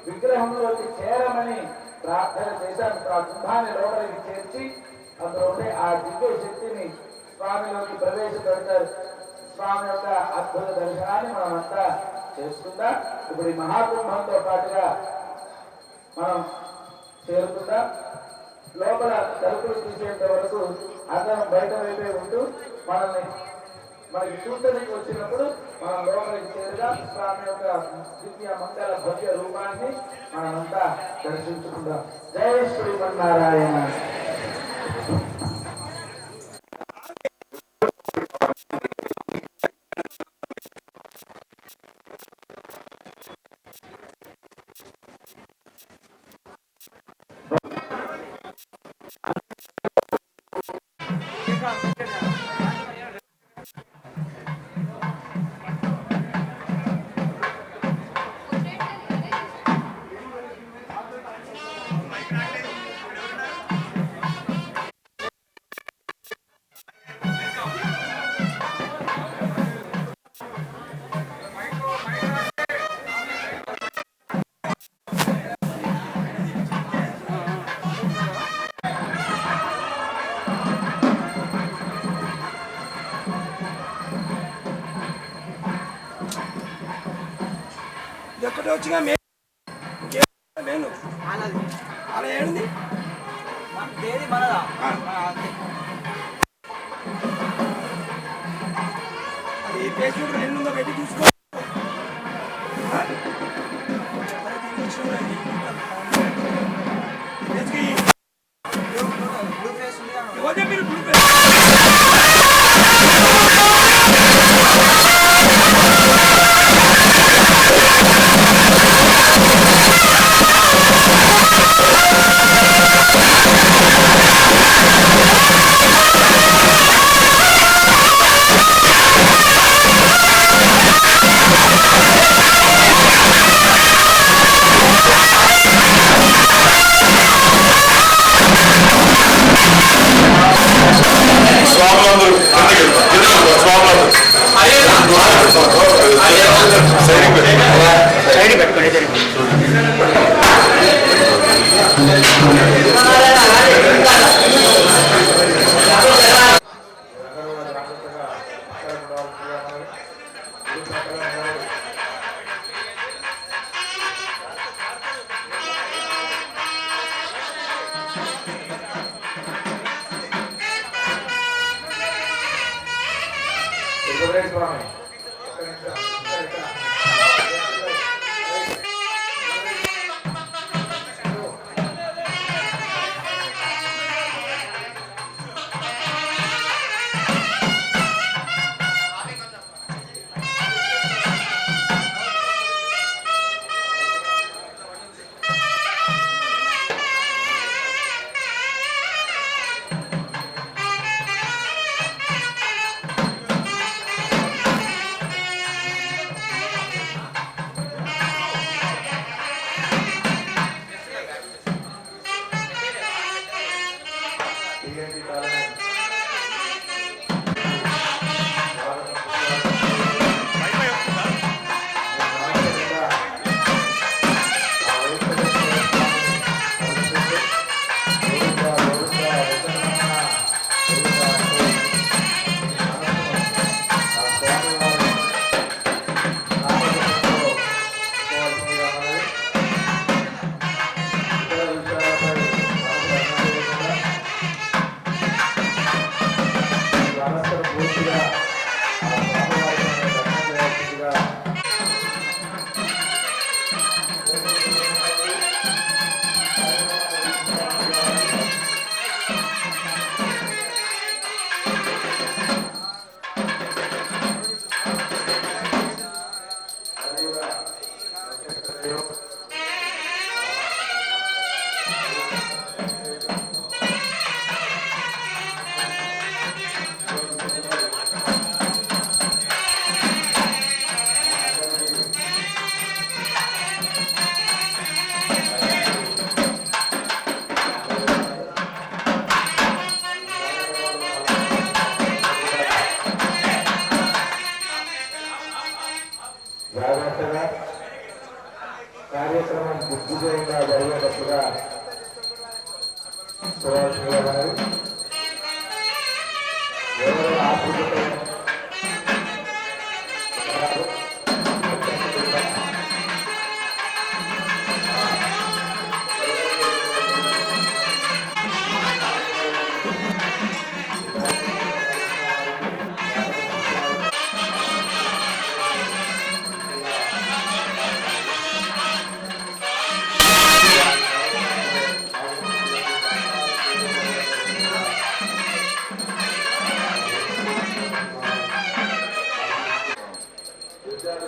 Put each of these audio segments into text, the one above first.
విగ్రహంలోకి చేరమని ప్రార్థన చేశాను. ఆ కుంభాన్ని లోపలికి చేర్చి అందులో ఉండే ఆ దివ్య శక్తిని స్వామిలోకి ప్రవేశపెడతారు. స్వామి యొక్క అద్భుత దర్శనాన్ని మనమంతా చేసుకుందాం. ఇప్పుడు ఈ మహాకుంభంతో పాటుగా మనం చేరుకుందాం. లోపల తలుపులు తీసేంత వరకు అందరం బయట వైపే ఉంటూ మనకి చూడడానికి వచ్చినప్పుడు మనం లోపలికి చేరుగా స్వామి యొక్క దివ్య మంగళ భవ్య రూపాన్ని మనమంతా దర్శించుకుందాం. జై శ్రీమన్నారాయణ. ఎక్కడి వచ్చినా నేను అలా ఏంది అది ఫేస్బుక్ ఎన్నుందో పెట్టి చూసుకో. మీరు కార్యక్రమం దిగ్విజయంగా జరిగేటట్టుగా చూడాలి. ఎవరు ఆర్థిక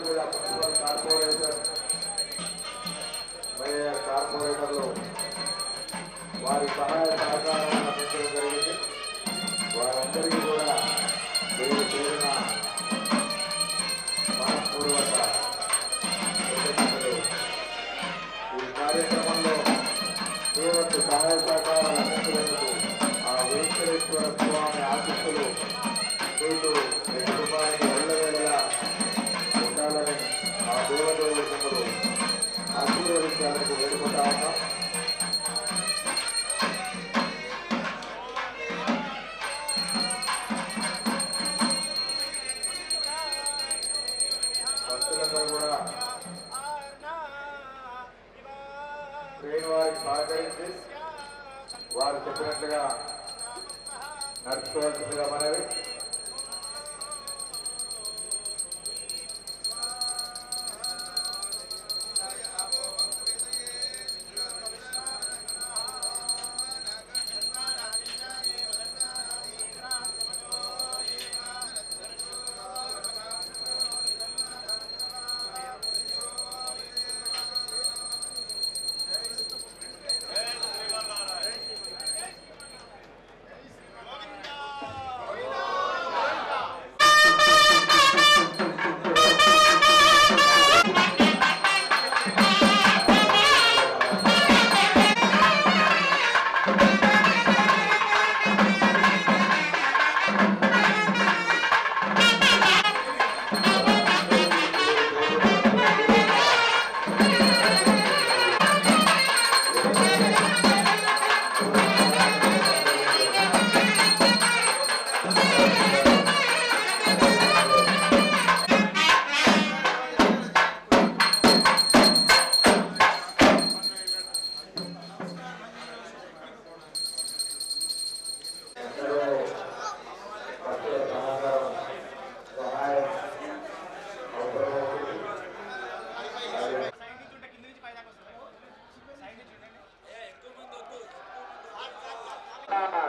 భక్తులందరూ కూడా మున్సిపల్ కార్పొరేషన్ మేయర్ కార్పొరేటర్లు వారి సహాయ సహకారాలను అందించడం జరిగింది. వారందరికీ కూడా పేరు పేరున మనపూర్వక కృతజ్ఞతలు. ఈ కార్యక్రమంలో కేవలం సహాయ సహకారాలు అందించినందుకు ఆ వెంకటేశ్వర స్వామి ఆశీస్సులు మీకు మీ కుటుంబానికి ఎల్లవేళలా ఉండాలని ఆ దేవదేవుడు ఆశీర్వదించాలని వేడుకుంటా ఉన్నాం. భక్తులందరూ కూడా శ్రేణి వారికి సహకరించి వారు చెప్పినట్లుగా నడుచుకోవాల్సిందిగా మనవి.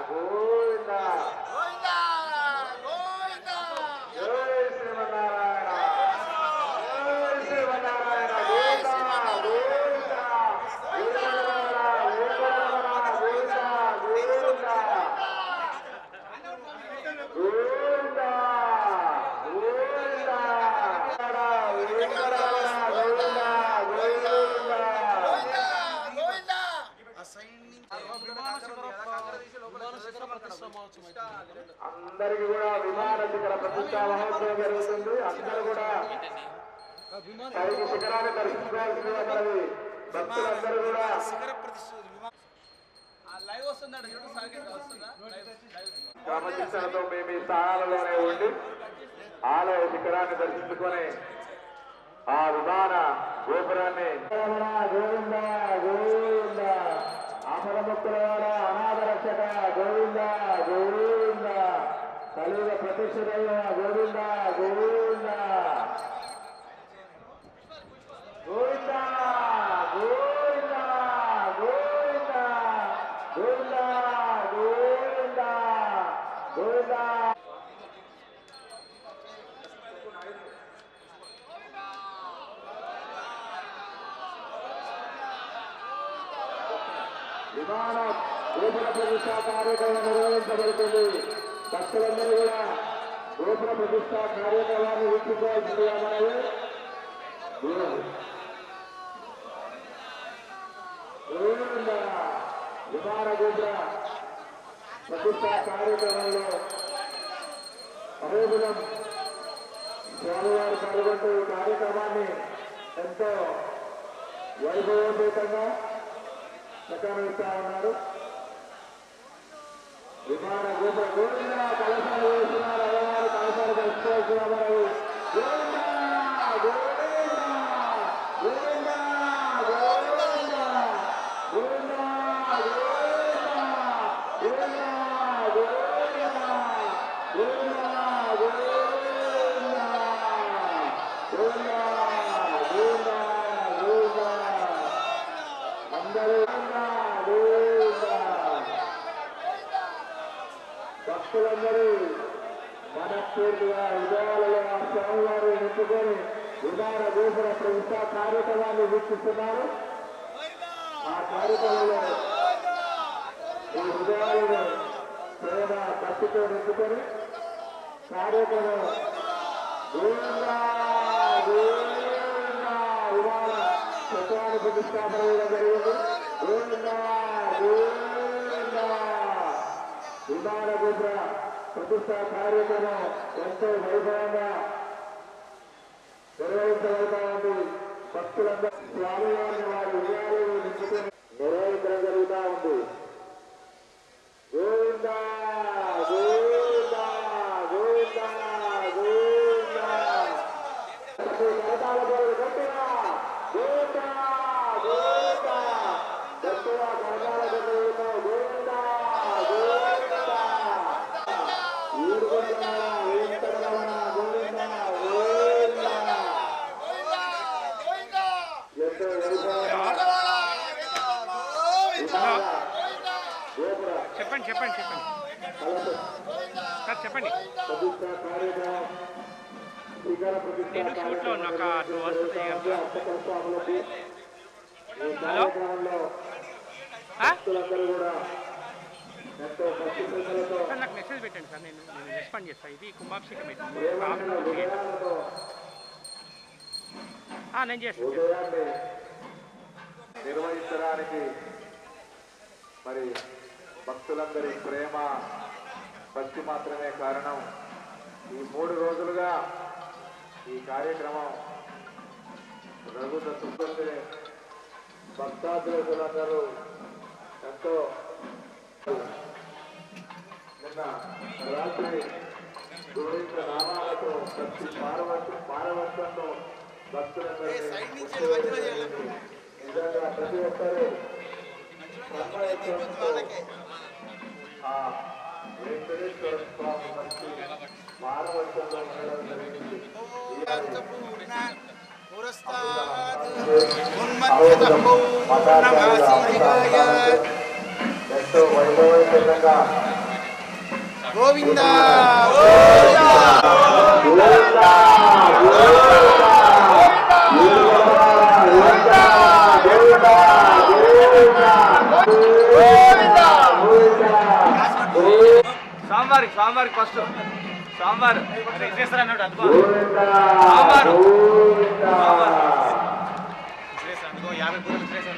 గోవిందా జై శ్రీమన్నారాయణ జై శ్రీమన్నారాయణ గోవిందా గోవిందా గోవిందా గోవిందా గోవిందా అందరికి కూడా విమాన శిఖర ప్రతిష్టా మహోత్సవం జరుగుతుంది. అందరూ కూడా పైకి శిఖరాన్ని దర్శించుకోవాల్సిందిగా మనది. భక్తులందరూ కూడా క్రమశిక్షణతో మేము ఈ స్థానాలలోనే ఉండి ఆలయ శిఖరాన్ని దర్శించుకొని ఆ విమాన గోపురాన్ని గోవింద గోవింద అమరముక్తుల అనాథ రక్షక గోవింద గోవింద కలియుగ ప్రత్యక్ష దైవ గోవింద గోవింద గోవింద గోవింద గోవింద గోవింద గోవింద గోవింద విమాన గోపుర ప్రతిష్టా కార్యక్రమం నిర్వహించబడుతుంది. భక్తులందరూ కూడా గోపుర ప్రతిష్టా కార్యక్రమాన్ని వీక్షించవలసిందిగా మనవి. విమాన గోపుర ప్రతిష్టా కార్యక్రమంలో అమోఘం స్వామివారు పాల్గొంటూ ఈ కార్యక్రమాన్ని ఎంతో వైభవోపేతంగా ప్రచారిస్తా ఉన్నారు. విమాన గోపుర గోవింద కలశాలు వేస్తున్నారు. అమ్మవారు కలశాలు తెలుసుకోవాల్సినారు. గోవింద గోవింద గోవింద గోవింద గోవింద గోవింద గోవింద గోవింద గోవింద గోవింద గోవింద అందరూ భక్తులందరూ మనస్ఫూర్తిగా హృదయాలలో ఆ స్వామివారిని నింపుకొని విధాన గోపుర ప్రభుత్వ కార్యక్రమాన్ని వీక్షిస్తున్నారు. ఆ కార్యక్రమంలో ఈ హృదయాలను ప్రేమ భక్తితో నింపుకొని కార్యక్రమం గోవిందా గోవిందా విధాన సత్యాన్ని ప్రతిష్టాపన జరిగింది. గోవిందా గోవిందా విధాన గోపుర ప్రతిష్ట కార్యక్రమం ఎంతో వైభవంగా నిర్వహించబడతా ఉంది. భక్తులందరూ స్వామివారిని వారి విజయాలను నింపుకొని నిర్వహించడం జరుగుతూ ఉంది. గోవిందా గోవిందా గోవిందా గోవిందా కరతాళ గోవింద గట్టిగా గోవిందా గోవిందా గట్టిగా కరతాళ గోవింద గోవిందా గోవిందా ఈడుగొండ వెంకటరమణ గోవిందా గోవిందా ఎంతో చెప్పండి చెప్పండి చెప్పండి సార్ చెప్పండి. నేను షూట్లో ఉన్న ఒక 2 hours హలో సార్ నాకు మెసేజ్ పెట్టండి సార్, నేను రెస్పాండ్ చేస్తాను. ఇది కుంభాభిషేకం పెట్టండి, నేను చేస్తాను. నిర్వహించడానికి మరి భక్తులందరి ప్రేమ భక్తి మాత్రమే కారణం. ఈ 3 రోజులుగా ఈ కార్యక్రమం రఘుదత్తుకుంటే భక్తాదులందరూ ఎంతో నిన్న రాత్రి గోవింద నామాలతో భక్తి పారవత్యంతో భక్తులందరూ నిజంగా ప్రతి ఒక్కరూ ఆ వెంకటేశ్వర స్వామి భక్తి పారవత్యంలో ఉండడం జరిగింది. ఎంతో వైభవంగా గోవిందా స్వామివారికి ఫస్ట్ స్వామివారు రిజిస్టర్ అన్నాడు అందుకో అందుకో 50 పూలు విశ్లేషణ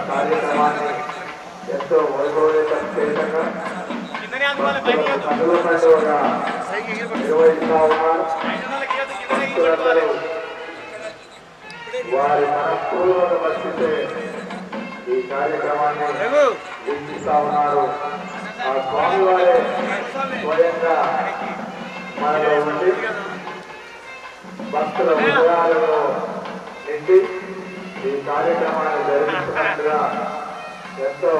కార్యక్రమాన్ని ఎంతో వైభవంగా నిర్వహిస్తా ఉన్నారు. వారి మనపూర్వక భక్తితో ఈ కార్యక్రమాన్ని వీక్షిస్తా ఉన్నారు. ఆ స్వామివారే స్వయంగా మనలో ఉండి భక్తుల హృదయాలలో నిండి ఈ కార్యక్రమాన్ని జరిపిస్తున్నట్టుగా ఎంతో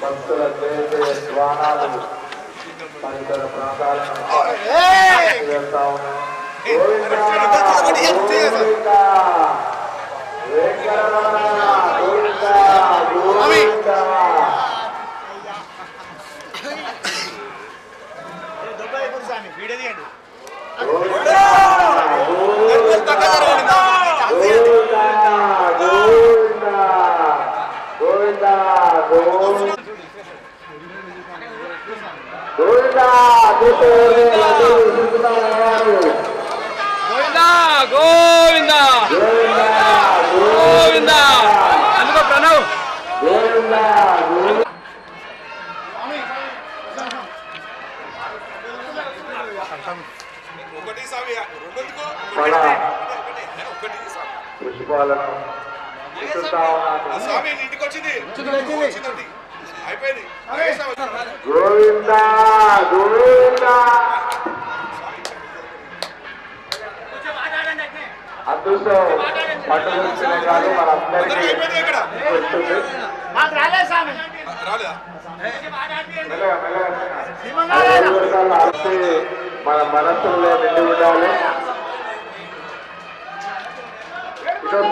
భక్తుల స్వానాలు తదితర ప్రాంతాలను వెళ్తా ఉన్నాయి. గోవిందా గోవిందా అందుకో ప్రణవ్ పుష్పాలను గోవిందా గోవిందా అదృష్టం పట్టణమే కాదు మనందరికీ వస్తుంది. మెల్లగా మన మనస్సులో నిండి ఉండాలి.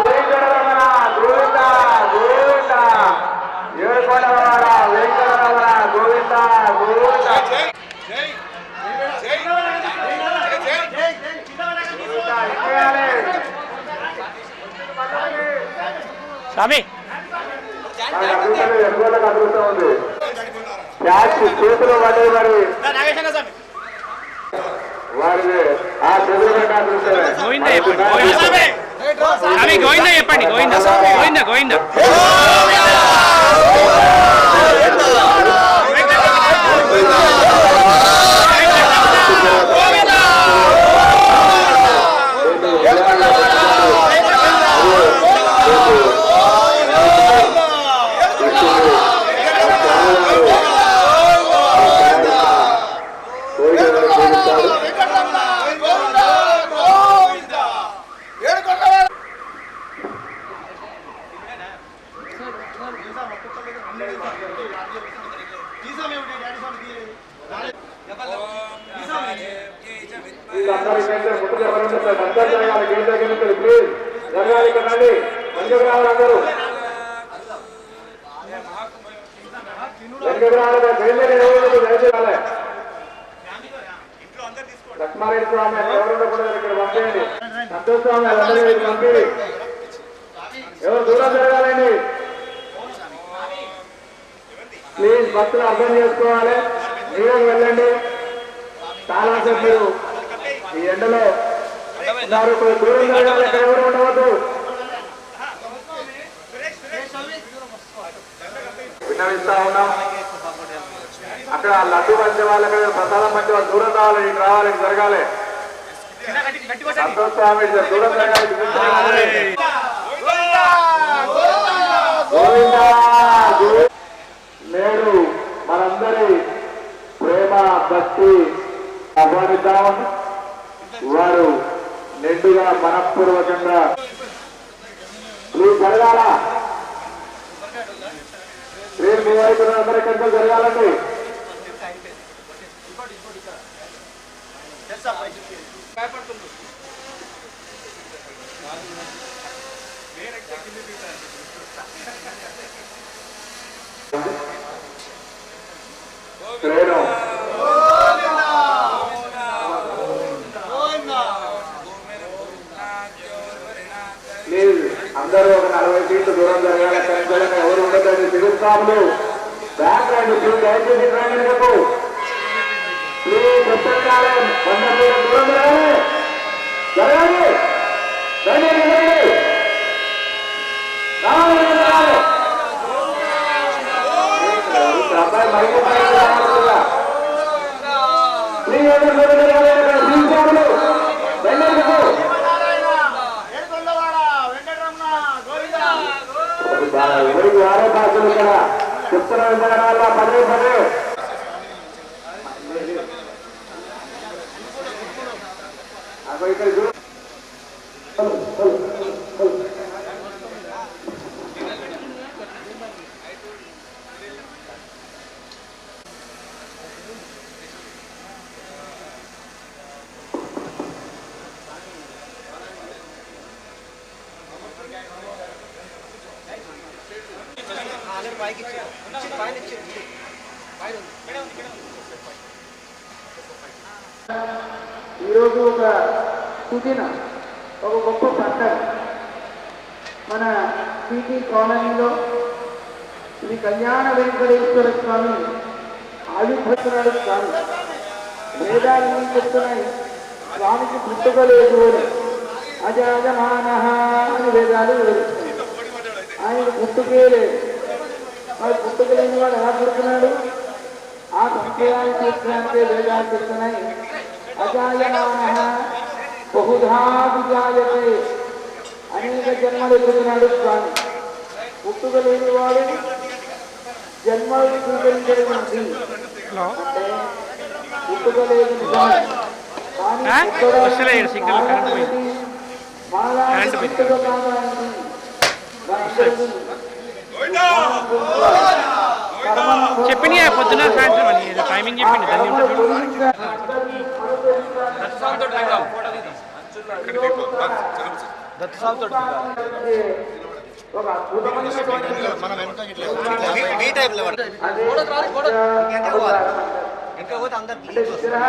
వెంకటరమణ గోవింద గోవింద, ఏడుకొండలవాడ వెంకటరమణ గోవింద గోవింద. స్వామి ఎక్కువగా అదృష్టం ఉంది. క్యాచ్ చేతిలో పడ్డది మరి వారిది ఆ చేతులు కంటే అదృష్టమే. గోవింద చెప్పండి, గోవింద గోవింద గోవింద. లక్ష్మారెడ్డి స్వామి ఎవరు కూడా ఇక్కడ పంపేయండి. సంతోష్ స్వామి అందరికీ పంపేయండి. ఎవరు దూరం జరగాలండి ప్లీజ్. భక్తులు అర్థం చేసుకోవాలి, నీళ్ళకి వెళ్ళండి. చాలాసేపు మీరు ఈ ఎండలో ఉన్నారు, దూరం జరగాలి, ఇక్కడ ఎవరు ఉండవద్దు. విన్నవిస్తా ఉన్నాం. అక్కడ లడ్డు పంచే వాళ్ళకి ప్రసాదం పంచే వాళ్ళు దూరం రావాలి, ఇటు రావాలి, ఇటు జరగాలి. సంతోష్ స్వామి దూరం జరగాలి. నేడు మనందరి ప్రేమ భక్తి ఆహ్వానిద్దామని వారు నిండుగా మనఃపూర్వకంగా జరగాల. రేపు మీ వైపు అందరికంటే జరగాలండి. అందరూ ఒక 40 ఫీట్లు దూరం జరగాలి. ఎవరు ఉండదండి. తిరుగుతాములు బ్యాక్ రండి, దయచేసి రండి. చెప్పు ప్లీజ్ చెప్పాలి. 100 ఫీట్లు దూరం జరగాలి. జరగాలి రండి రండి అబ్బాయి మైకి ఎవరికి వారే భాషలు ఇక్కడ చెప్తున్న విధానాల పదే పదే ఇక్కడ ఈరోజు ఒక సుదిన, ఒక గొప్ప పండుగ మన సిటీ కాలనీలో శ్రీ కళ్యాణ వెంకటేశ్వర స్వామి ఆవిర్భవిస్తున్నాడు. స్వామి వేదాలు చెప్తున్నాయి, స్వామికి పుట్టుకలేదు అని. అజాజమాన అని వేదాలు వివరిస్తున్నాయి. ఆయనకు పుట్టుకే లేదు. మరి పుట్టుక లేని వాడు ఎలా పుడుతున్నాడు? ఆ సంశయాన్ని తీర్చడానికే వేదాలు చెప్తున్నాయి. అజాయమాన బహుధా విజాయతే, అనేక జన్మలు ఎదుగుతున్నాడు స్వామి. పుట్టుక లేని వాడు జన్మలు స్వీకరించడం ఉంది. అంటే పుట్టుక లేదు కానీ పుట్టుక కావాలండి. చెప్పింది పొద్దున సాయంత్రం అని టైమింగ్ చెప్పింది. ఒక అద్భుతమైనటువంటి విగ్రహ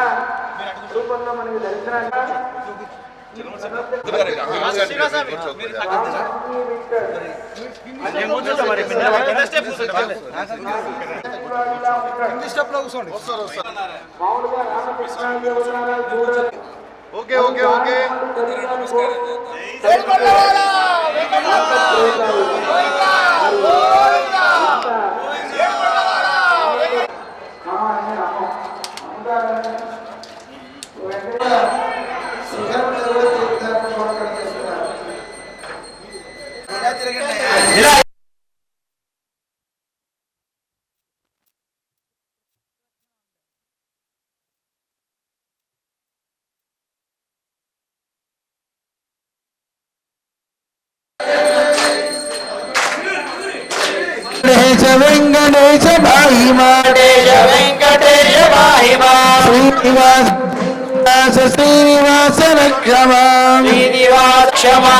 రూపంలో మనకి దర్శనంగా మామూలుగా Ramakrishna okay okay okay Venkatesha భాయిమా వెంకటేశ భాయిమా శ్రీనివాస శ్రీనివాస రక్షమా శ్రీనివాస క్షమా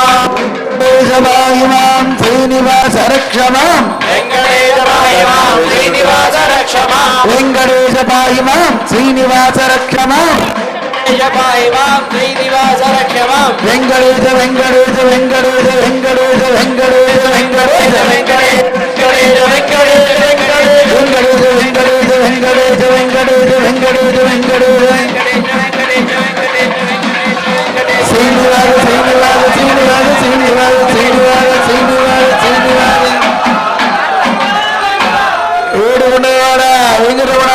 భాయిమాం శ్రీనివాస రక్షమాం వెంకటేశ భాయిమాం శ్రీనివాస రక్షమా వెంకటేశ భాయిమాం శ్రీనివాస రక్షమాం భాయిమాం శ్రీనివాస రక్షమాం వెంకటేశ వెంకటేశ వెంకటేశ వెంకటేశ వెంకటేశ వెంకటేశ వెంకటేశ శ్రీనివాస శ్రీనివాస శ్రీనివాస శ్రీనివాస శ్రీనివాస శ్రీనివాస శ్రీనివాస ఏడుగుండవాడ వెంకటరమణ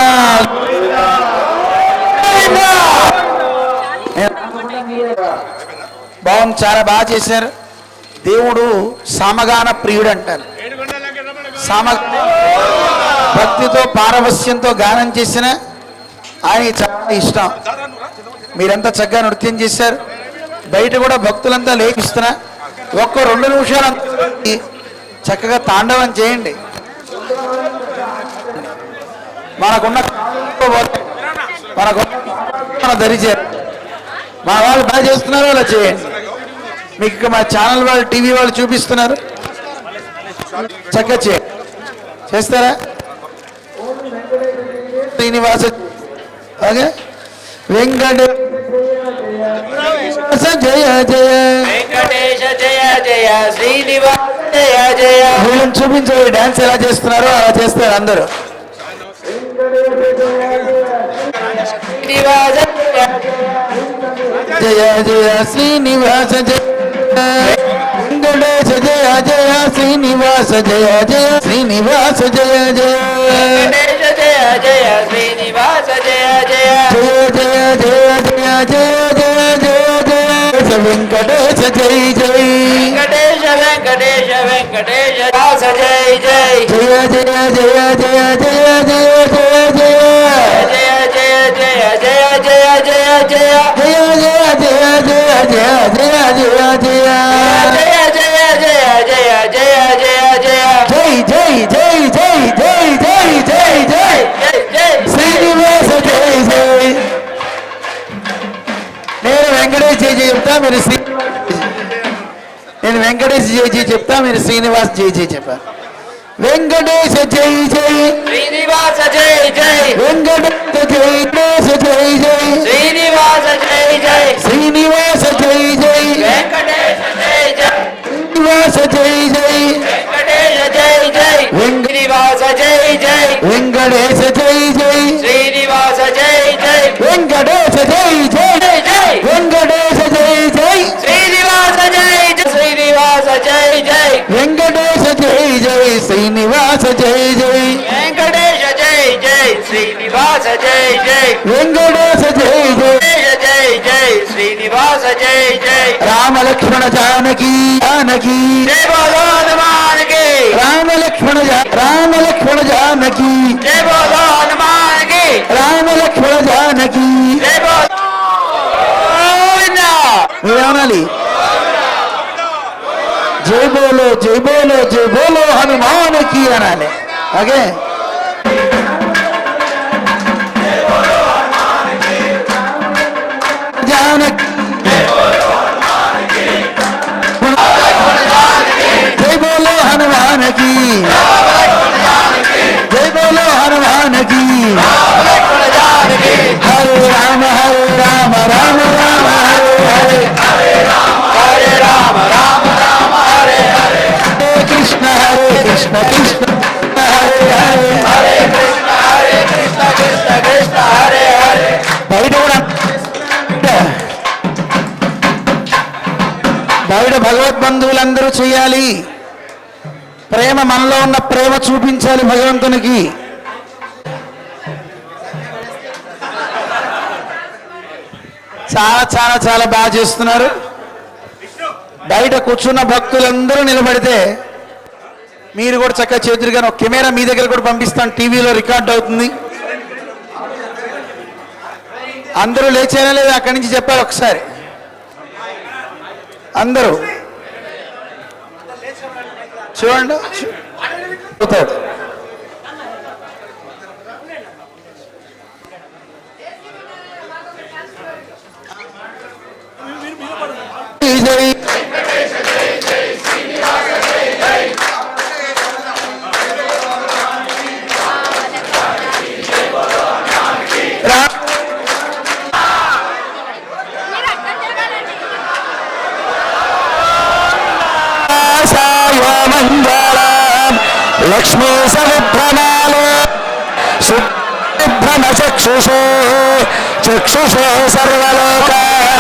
బాగుంది, చాలా బాగా చేశారు. దేవుడు సామగాన ప్రియుడు అంటారు. భక్తితో పారవస్యంతో గానం చేసిన ఆయన చాలా ఇష్టం. మీరంతా చక్కగా నృత్యం చేశారు. బయట కూడా భక్తులంతా లేపిస్తున్నా ఒక్క 2 నిమిషాలు చక్కగా తాండవం చేయండి. మనకున్న ధరిచారు మా వాళ్ళు బాగా చేస్తున్నారు, అలా చేయండి. మీకు మా ఛానల్ వాళ్ళు టీవీ వాళ్ళు చూపిస్తున్నారు, చక్కగా చేయండి. చేస్తారా? శ్రీనివాస ఓకే వెంకటేశ జయ జయ వెంకటేశ జయ జయ శ్రీనివాస జయ జయ. వీళ్ళని చూపించండి డాన్స్ ఎలా చేస్తున్నారో అలా చేస్తారు అందరూ. శ్రీనివాస జయ జయ శ్రీనివాస జయ వెంకటేశ జయ జయ శ్రీనివాస జయ జయ శ్రీనివాస జయ జయ వెంకటేశ జయ జయ శ్రీనివాస జయ జయ జయ జయ జయ జయ జయ జయ జయ వెంకటేశ జయ జయ వెంకటేశ వెంకటేశ వెంకటేశ దాస జయ జయ జయ జయ జయ జయ జయ జయ జయ జయ జయ జయ జయ జయ జయ జయ జయ శ్రీనివాస జై జై. నేను వెంకటేష్ జై జై చెప్తా, మీరు నేను వెంకటేష్ జై జై చెప్తా, మీరు శ్రీనివాస్ జై జై చెప్పారు. వెంకటేశ జై జై శ్రీనివాస జై జై వెంకటేశ జై జై జై శ్రీనివాస జై జై శ్రీనివాస జై జై వెంకటేశ జై జై శ్రీనివాస జై జై వెంకటేశ జై జై శ్రీనివాస జై జై వెంకటేశ జై జై శ్రీనివాస జై జై వెంకటేశ జై జై జై వెంకటేశ జై జై శ్రీనివాస జై జై శ్రీనివాస జై జై వెంకటేశ జై జై శ్రీనివాస జై జై వెంకటేశ జై జై శ్రీనివాస జై జై వెంకటేశ జై జై జై జై శ్రీనివాస జై జై రామ లక్ష్మణ జానకి జానకి జై బోలో హనుమాన్ కి రామ లక్ష్మణ జానకి జై బోలో హనుమాన్ కి రామ లక్ష్మణ జానకి జై బోలో ఏమనాలి? జై బోలో జై బోలో జై బోలో హనుమాన్ కి అనాలి. ఓకే जय बोलो हनुमान की। हरे राम राम राम हरे हरे, हरे राम हरे हरे, कृष्ण कृष्ण हरे हरे, हरे कृष्ण कृष्ण कृष्ण हरे हरे। బయట భగవద్బంధువులందరూ చేయాలి. ప్రేమ, మనలో ఉన్న ప్రేమ చూపించాలి భగవంతునికి. చాలా చాలా చాలా బాగా చేస్తున్నారు. బయట కూర్చున్న భక్తులందరూ నిలబడితే మీరు కూడా చక్కగా చేతులుగా ఒక కెమెరా మీ దగ్గర కూడా పంపిస్తాను, టీవీలో రికార్డ్ అవుతుంది. అందరూ లేచేనా లేదా అక్కడి నుంచి చెప్పారు ఒకసారి అందరూ చూడండి. लक्ष्मी सविभ्रमालो सुभ्रम चक्षुषे चक्षुषे सर्वलोकानां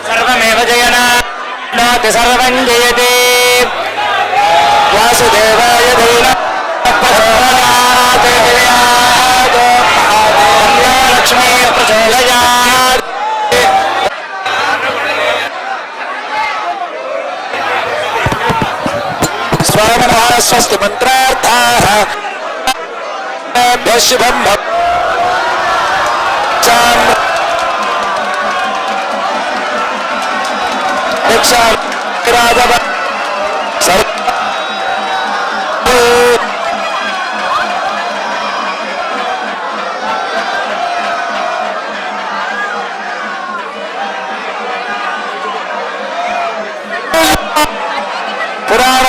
सर्वमेव जयनाति सर्वं जयते वासुदेवाय लक्ष्मी प्रचोदयात् स्वामिनः स्वस्ति मंत्रार्थाः शुभम पुराण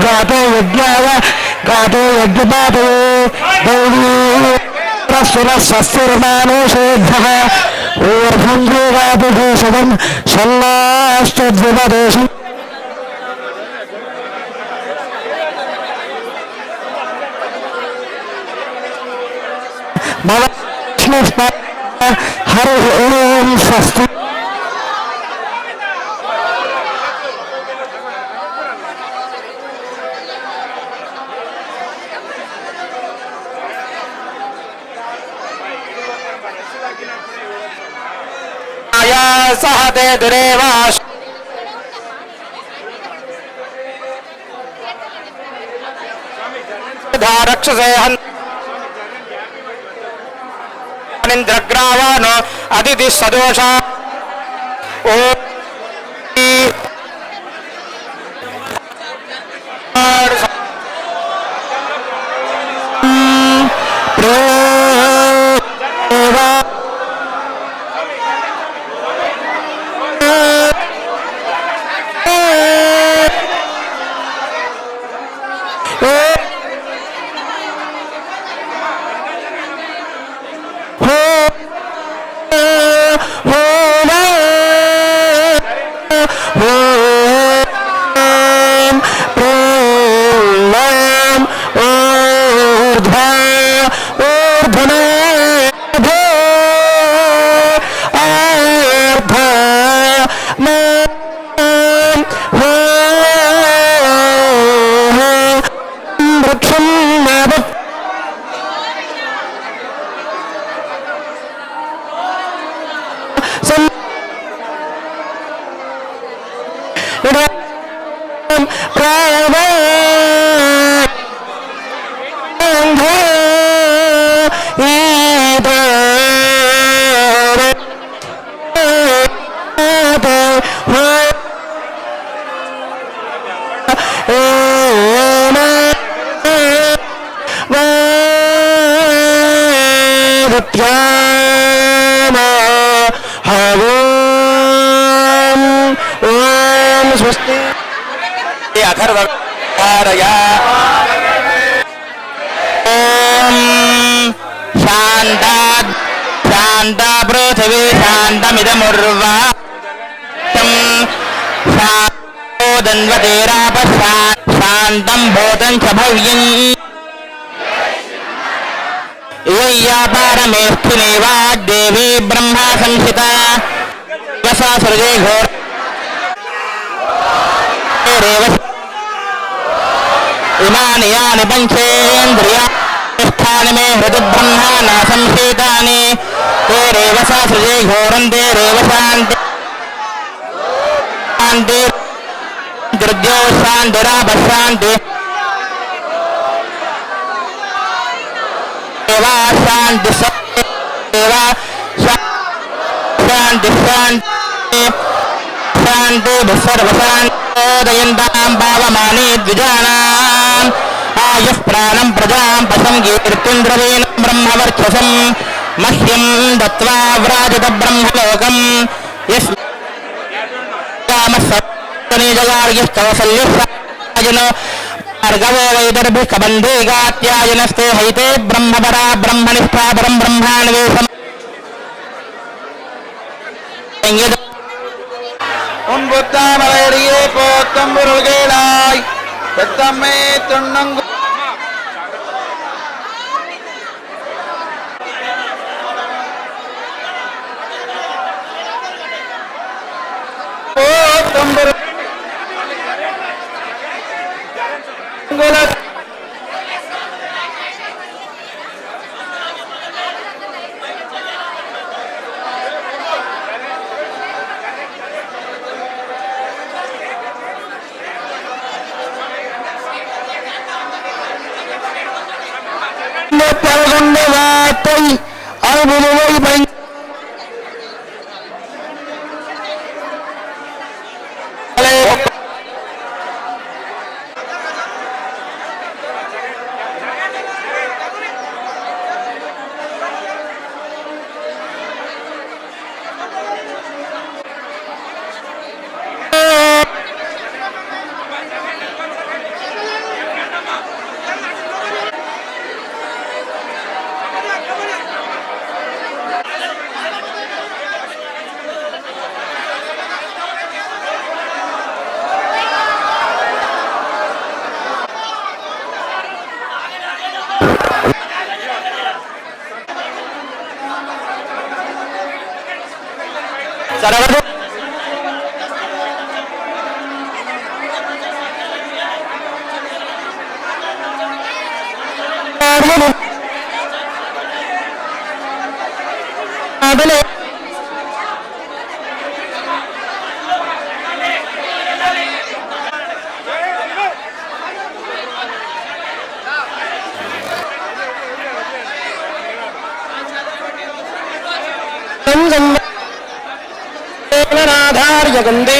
गातो यज्ञाय गातो यज्ञपातो देवी प्रसुरस्वस्तिर्मानुषेभ्यः ऊर्ध्वं गातुभूषणं शल्लाश्चद्विपदेशं హరి ఓం స్వస్తి. సహతే దురేవా రక్షసే ఇంద్రగ్రావాను అతిథి సదోష ఓ శాంత పృథివీ శాంతమిదముర్వా శాంతం భూతం చ భవ్యం పారమేష్ఠిని వాగ్దేవీ బ్రహ్మా సంహిత సృజే ఘోర ఇమాని యాని పంచేంద్రియాని మే హృది బ్రహ్మాణ సంహితాని ते रेव सा सृजे घोरं ते रेव शान्ति शान्ति दुर्जो शान्तिरापशान्ति देवा शान्ति देवा शान्ति शान्ति शान्ति सर्वशान्तिदयन्तां पावमाने द्विजानाम् आयुः प्राणं प्रजां पशं कीर्तिन्द्रवेण ब्रह्मवर्चसम् मह्यं दत्त्वा व्राजत ब्रह्मलोकं यस्कौसल्यजनो भार्गवो वैदर्भिकबन्धे गात्यायनस्ते हैते ब्रह्मपरा ब्रह्मनिष्ठा परं ब्रह्मान्वेषम् उन्बुत्तामलैरिये पोत्तम्बुरुगेलाय तत्तम्मे तुन्नंगु సర్వదు నాధార్య గంధే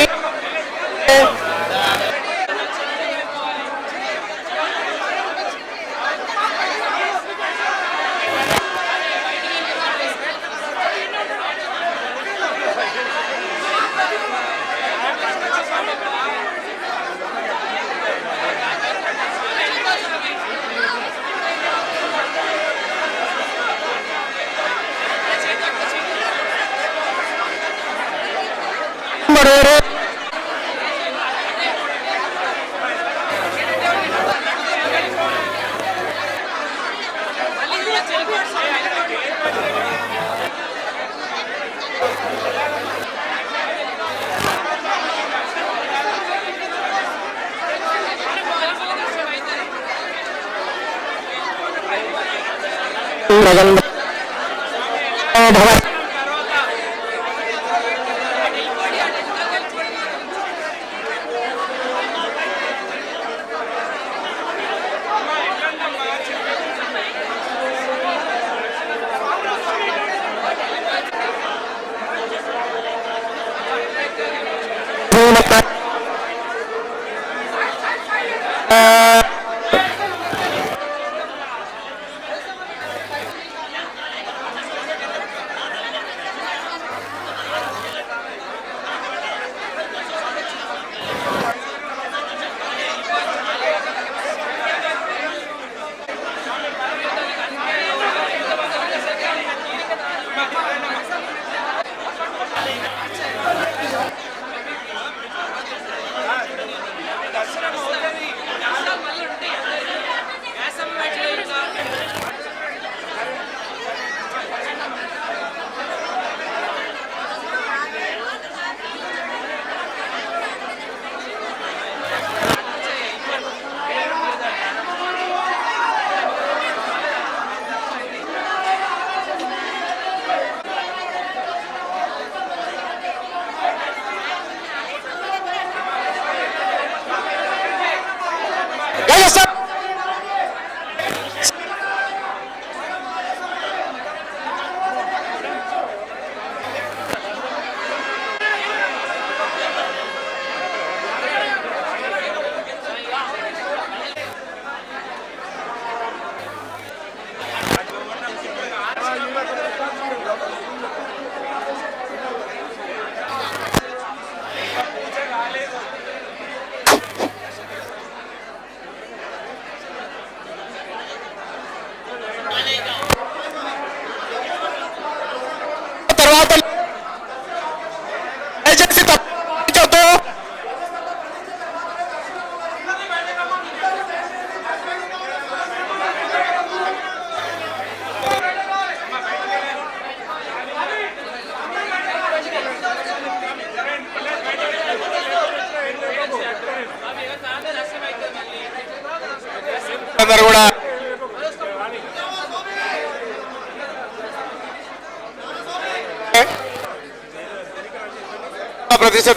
అందరూ కూడా ప్రతిష్ఠిత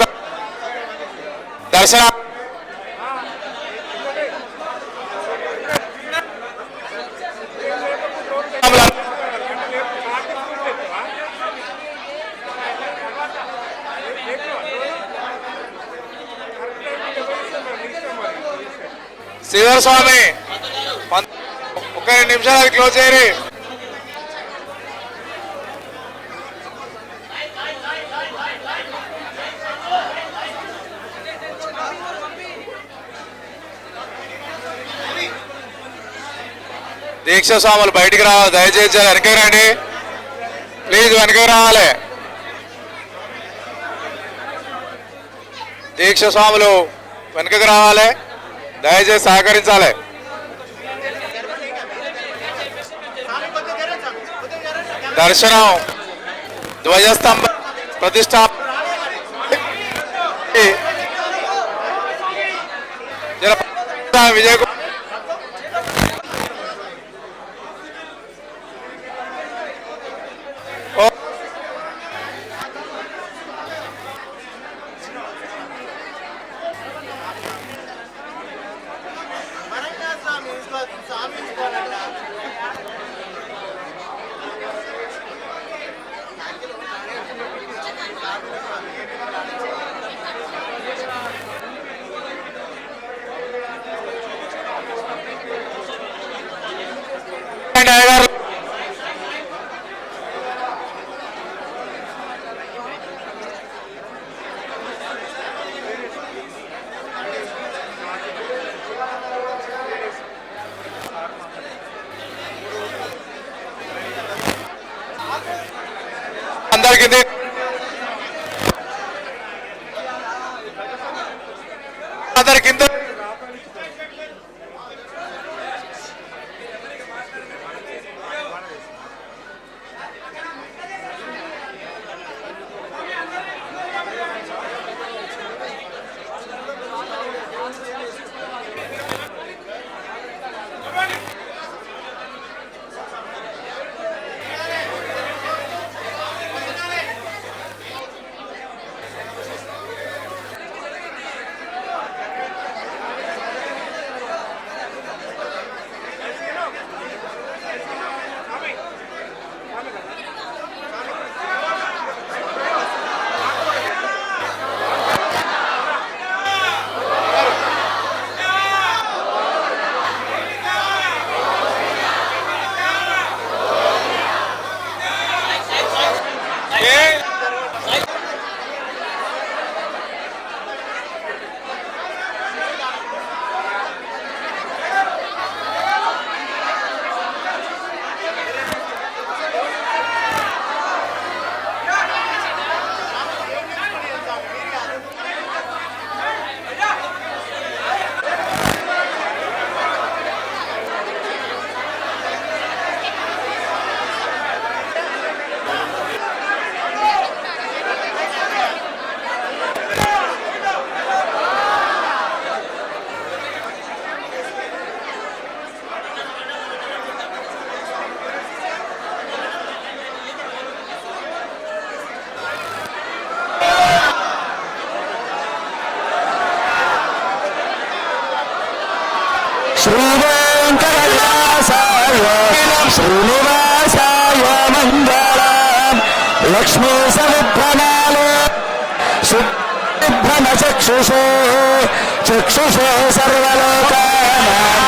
దర్శన శ్రీధర స్వామి 2 నిమిషాలు క్లోజ్ చేయరు. దీక్ష స్వాములు బయటికి రావాలి, దయచేసి వెనకకి రండి ప్లీజ్, వెనకకి రావాలి. దీక్ష స్వాములు వెనకకి రావాలి, దయచేసి సహకరించాలి. దర్శనం ధ్వజస్తంభ ప్రతిష్టాపన స్వామి విజయ్ కుమార్ గారు అందరికీ కింద శ్రీనివాసాయ మంగళం లక్ష్మీ సముద్రమాలే సుభ్రమ చక్షుషే చక్షుషే సర్వలోకానాం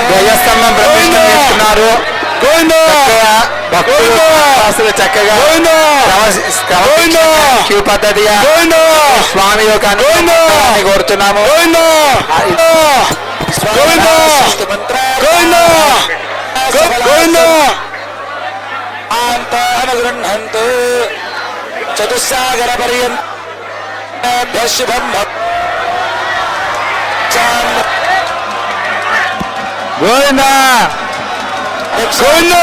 ధ్వజస్తంభం ప్రతిష్ఠ చేస్తున్నారు. భక్తులు చక్కగా క్యూ పద్ధతిగా స్వామి యొక్క అనుగ్రహాన్ని కోరుతున్నాము. అనుగృహంతు చతుస్సాగర పర్యంత శుభం గోవిందా గోవిందా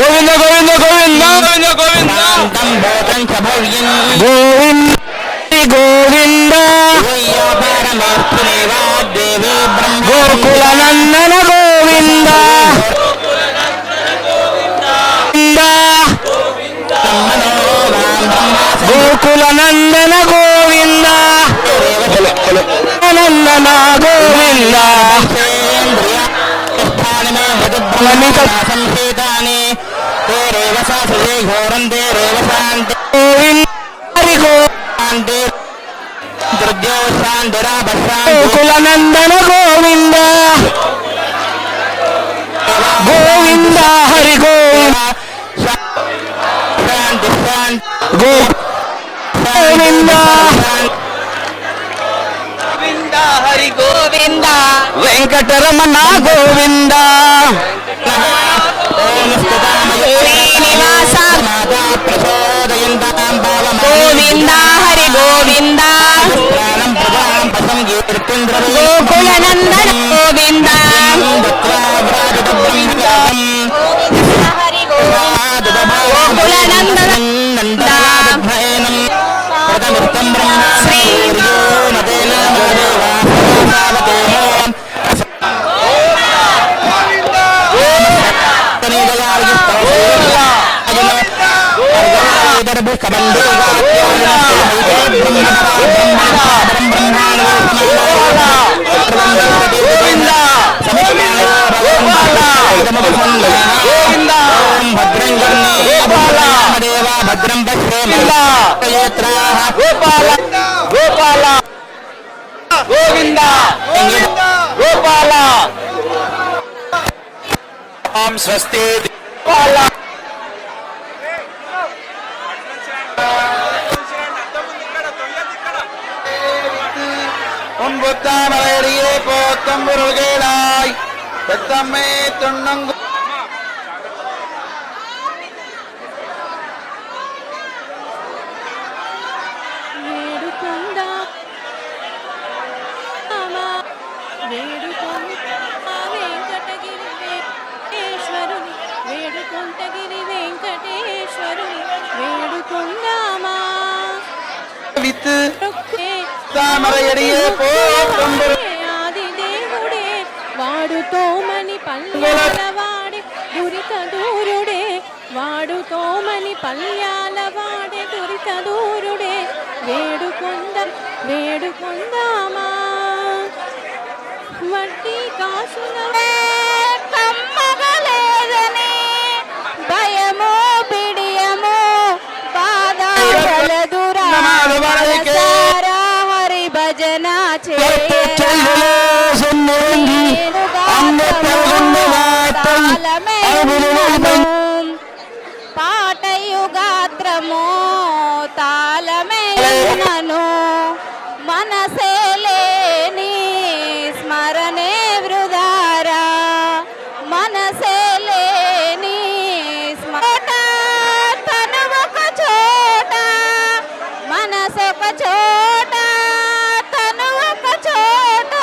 గోవింద గోవింద గోవింద గోవింద గోవింద గోకుల నందన గోవింద గోకుల నందన గోవింద నందన గోవింద సంహితాని తేరేవ శాస్త్రే ఘోరం తేరేవ శాంతి హరి గోశాంతి దుర్గో శాంతిరాభశాంతి గోకుల నందన గోవింద గోవింద హరి గోవింద శాంతి శాంతి గోవింద గోవింద హరి గోవింద వెంకటరమణ గోవింద శ్రీనివాస గోవింద హరి గోవింద గోకుల నందన గోవింద హరి గోకుల నందన శ్రీ భద్రం పశ్యేమ గోపాల గోపాల గోవింద గోపాల స్వస్తి గోపాల பொன்புத்தாமரையே போத்தம்புருகேளாய் பெத்தம்மே துண்ணங்கு వేడుకొంటగిరి వెంకటేశ్వరుని వేడుకొందామా வித்து தாமரையடியே போத்தம்புரு ఆది దేవుడే వాడుతోమని పల్యాల వాడే దురిత దూరుడే వాడుతోమని పల్యాల వాడే దురిత దూరుడే వేడుకొందామా వడ్డీ కాసుల కమ్మగలేదని భయమో బిడియమో బాధలదురా హరి భజన పాటయు గాత్రమో తాళమేనను మనసే లేని స్మరణే వృధారా మనసే లేని స్మరణ తను ఒక చోట మనసొక చోట తను ఒక చోట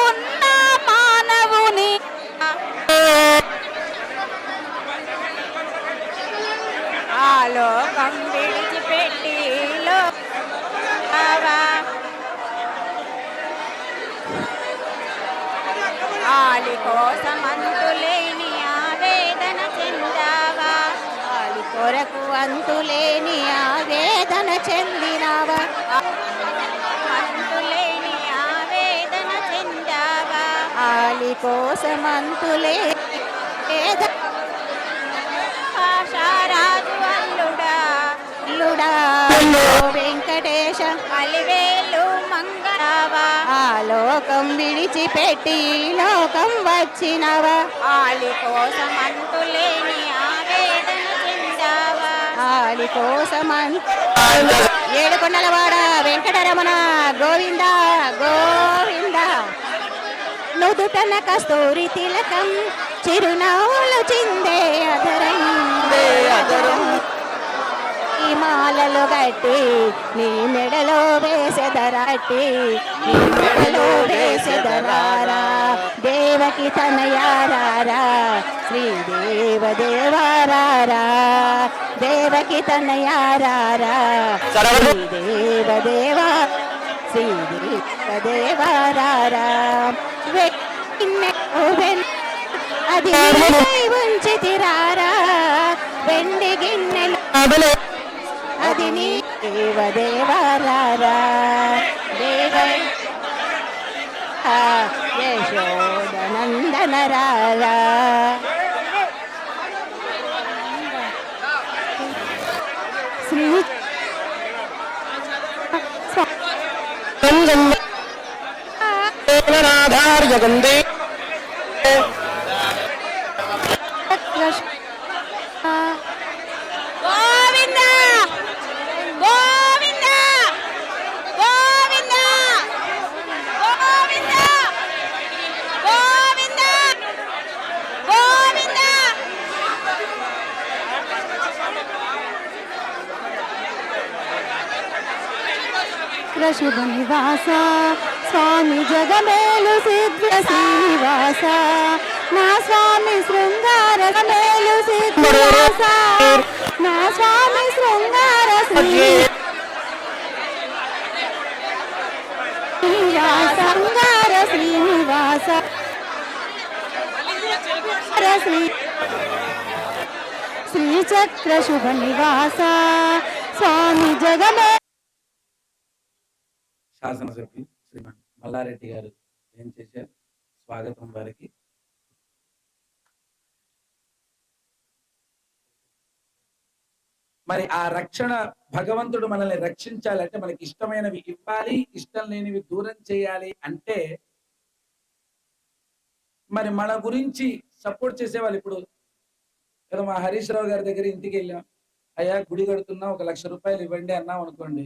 ఉన్న మానవుని ఆలోకం విడిచిపెట్టి ఆలి కోసమంతులేని ఆవేదన చెందావా ఆలి కొరకు అంతులేని ఆవేదన చెందినావా అంతులేని ఆవేదన చెందావా ఆలి కోసమంతులే ఆశారాజు అల్లుడా వెంకటేశ అలివేలు మంగళవా ఆ లోకం విడిచిపెట్టి లోకం వచ్చినవా ఆలి కోసం అంతులేని ఆవేదన చెందావా ఆలి కోసం ఏడుకొండలవాడ వెంకటరమణ గోవింద గోవింద నుదుటన కస్తూరి తిలకం చిరునవ్వులు చిందే అధరం హిమాలయ మాలలు గట్టి నీ మెడలో వేసెదరాటి నీ మెడలో వేసెదరారా దేవకి తనయారారా శ్రీదేవదేవారారా దేవకి తనయారారా శ్రీదేవదేవా శ్రీదేవదేవారారా అది ఉంచి తిరారా వెండి గిన్నెలు అది నీ దేవదేవారారా దేవ యశోదనందనరారా శ్రీ జగందే గోవింద గోవింద గోవింద గోవింద గోవింద గోవింద శుభ నివాస స్వామి జగమేలు సిద్ధ శ్రీనివాస నా స్వామి శృంగార మేలు సిద్ధివాస నా స్వామి శృంగార శ్రీనివాస శృంగార శ్రీనివాస శ్రీచక్ర శుభ నివాస స్వామి జగమే శాసనసభ్యులు శ్రీమాన్ మల్లారెడ్డి గారు ఏం చేశారు? స్వాగతం వారికి. మరి ఆ రక్షణ భగవంతుడు మనల్ని రక్షించాలంటే మనకి ఇష్టమైనవి ఇవ్వాలి, ఇష్టం లేనివి దూరం చేయాలి అంటే మరి మన గురించి సపోర్ట్ చేసేవాళ్ళు ఇప్పుడు కదా మా హరీష్ రావు గారి దగ్గర ఇంటికి వెళ్ళాం, అయ్యా గుడి కడుతున్నా 1,00,000 రూపాయలు ఇవ్వండి అన్నాం అనుకోండి,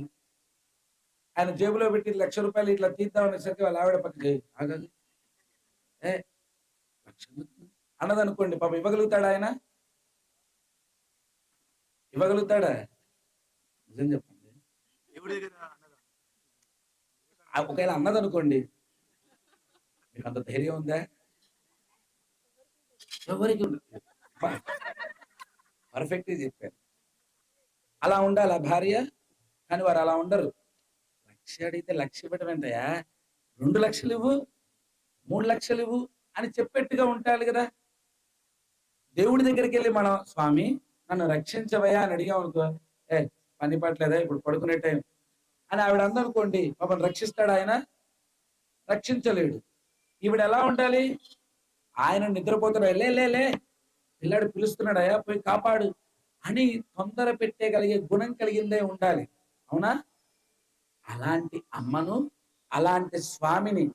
ఆయన జేబులో పెట్టి 1,00,000 రూపాయలు ఇట్లా తీద్దాం అనేసరికి వాళ్ళ ఆవిడ పక్కకి ఆగదు అన్నదనుకోండి, పాప ఇవ్వగలుగుతాడా ఆయన? ఇవ్వగలుగుతాడా? నిజం చెప్పండి. ఒకవేళ అన్నదనుకోండి, మీకు అంత ధైర్యం ఉందా? ఎవరికి పర్ఫెక్ట్గా చెప్పారు. అలా ఉండాలి ఆ భార్య, కానీ వారు అలా ఉండరు. 1,00,000 అడిగితే 1,00,000 ఇవ్వటం ఏంటయా, 2 లక్షలు ఇవ్వు, 3 లక్షలు ఇవ్వు అని చెప్పేట్టుగా ఉంటాలి కదా. దేవుడి దగ్గరికి వెళ్ళి మనం స్వామి నన్ను రక్షించవయ్యా అని అడిగాం అనుకో, పని పట్టలేదా ఇప్పుడు పడుకునే టైం అని ఆవిడ అందనుకోండి, పాపం రక్షిస్తాడు ఆయన? రక్షించలేడు. ఈవిడ ఎలా ఉండాలి? ఆయన నిద్రపోతున్నాడు, లే పిల్లాడు పిలుస్తున్నాడయా పోయి కాపాడు అని తొందర పెట్టగలిగే గుణం కలిగిందే ఉండాలి. అవునా? అలాంటి అమ్మను, అలాంటి స్వామిని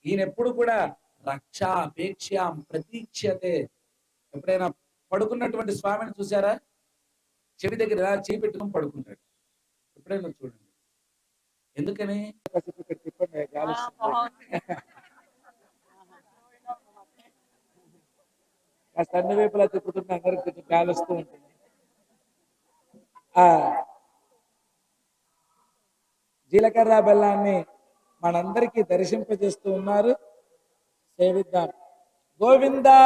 ఈయన ఎప్పుడు కూడా రక్షాపేక్షాం ప్రతీక్షతే. ఎప్పుడైనా పడుకున్నటువంటి స్వామిని చూసారా? చెవి దగ్గర ఇలా చేయి పెట్టుకుని పడుకుంటాడు. ఎప్పుడైనా చూడండి. ఎందుకని? కాస్త అన్ని వైపులా తిప్పుతున్న అందరికి కొంచెం గాలి వస్తూ ఉంటుంది. జీలకర్ర బెల్లాన్ని మనందరికీ దర్శింపజేస్తూ ఉన్నారు. సేవిద్దాం. గోవిందా